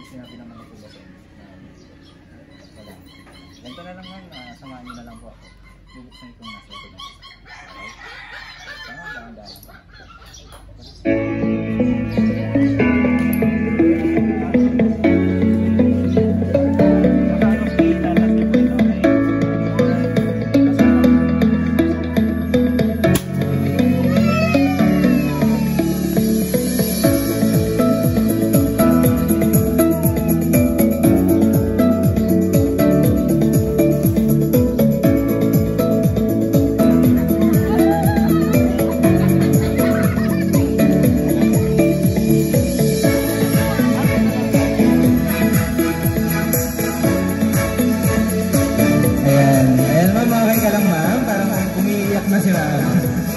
sinabi naman ito ba sa inyo? Wala. Ganito na lang ma'am, samahan nyo na lang po ako. Bubuksan itong nasa ito na. Alright? Tama, dahan-dahan.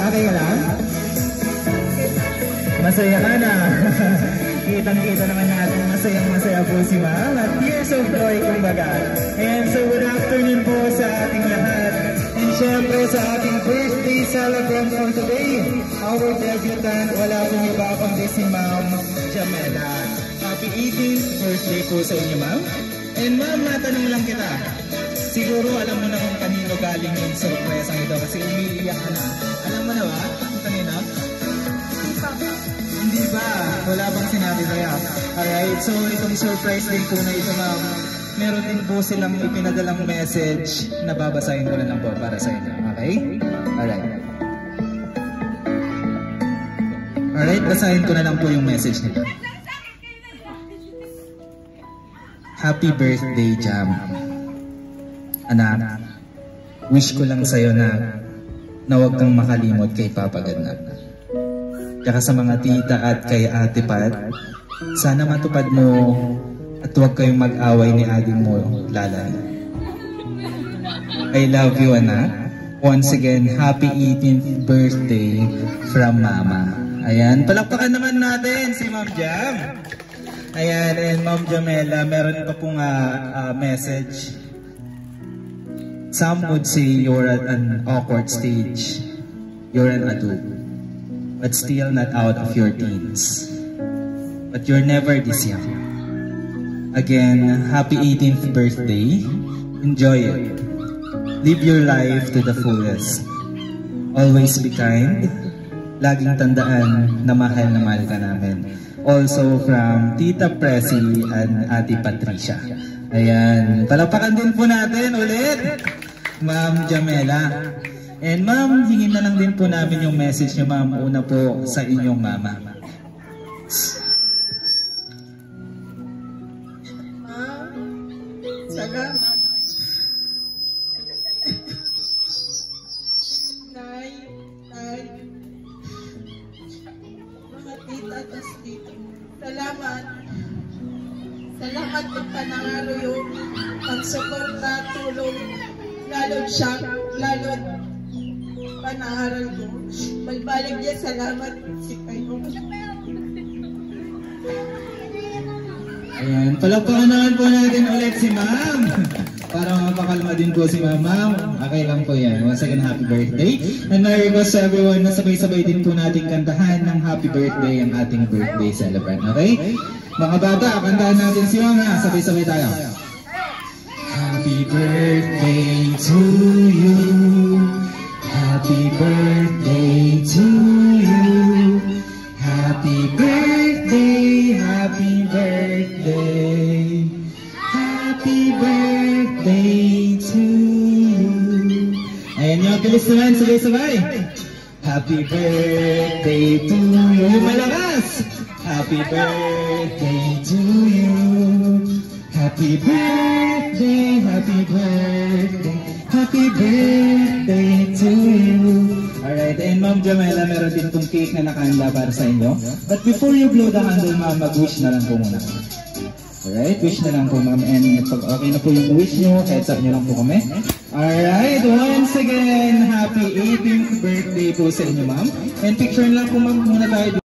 Okay ka lang? Masaya ka na. Kitang-kita naman natin masayang-masaya po si ma'am. At years of joy kumbaga. And so good afternoon po sa ating lahat. And syempre sa ating birthday celebrant for today, our debutant, wala pong iba kundi si Ma'am Jamela. Happy 18th birthday po sa inyo ma'am. And ma'am, natanong lang kita. Siguro alam mo na kung kanino galing yung surprise ito kasi umiiyak ka na. Alam mo na ba? Kanina? Hindi ba? Wala bang sinabi kaya? Alright, so itong surprise din po na ito ma'am, meron din po silang ipinadalang message na babasahin ko na lang po para sa inyo. Okay? Alright. Alright, basahin ko na lang po yung message nito. Happy birthday, Jam. Anak, wish ko lang sa'yo na huwag kang makalimot kay Papa Ganap. Tsaka sa mga tita at kay Ate Pat, sana matupad mo at huwag kayong mag-away ni ading mo, Lalay. I love you, anak. Once again, happy 18th birthday from Mama. Ayan, palakpakan naman natin si Ma'am Jam. Ayan, and Ma'am Jamela, meron pa pong message. Some would say you're at an awkward stage. You're an adult, but still not out of your teens. But you're never this young. Again, happy 18th birthday. Enjoy it. Live your life to the fullest. Always be kind. Laging tandaan na mahal ka namin. Also from Tita Presi and Ate Patricia. Ayan, palakpakan din po natin ulit, Ma'am Jamela. And ma'am, hingin na lang din po namin yung message niyo ma'am, una po sa inyong mama. Ma'am, salamat. Nay, mga tita at tito, salamat. Salamat kung panangaro yung pagsuporta, tulong, lalo panangaral ko. Magbalik niya, salamat si kayo. Ayan, palakpakan naman po natin ulit si ma'am. Para mapakalma din po si ma'am. Okay lang po yan. Once again, happy birthday. And I request to everyone na sabay-sabay din po natin kantahan ng happy birthday ang ating birthday celebrant. Okay? Mga bata, kantahan natin si ma'am ha. Sabay-sabay tayo. Happy birthday to you. Happy birthday to you. Happy birthday, happy birthday. Happy birthday to you. Ayan yung bilis naman, sabay-sabay. Happy birthday to you. Malakas! Happy birthday to you. Happy birthday, happy birthday, happy birthday to you. Alright, and Ma'am Jamela, meron din itong cake na nakahanda para sa inyo. But before you blow the candle, ma'am, mag-wish na lang po muna. Alright, wish na lang po ma'am. And pag okay na po yung wish nyo, heads up nyo lang po kami. Alright, once again, happy 18th birthday po sa inyo ma'am. And picture lang po ma'am muna tayo.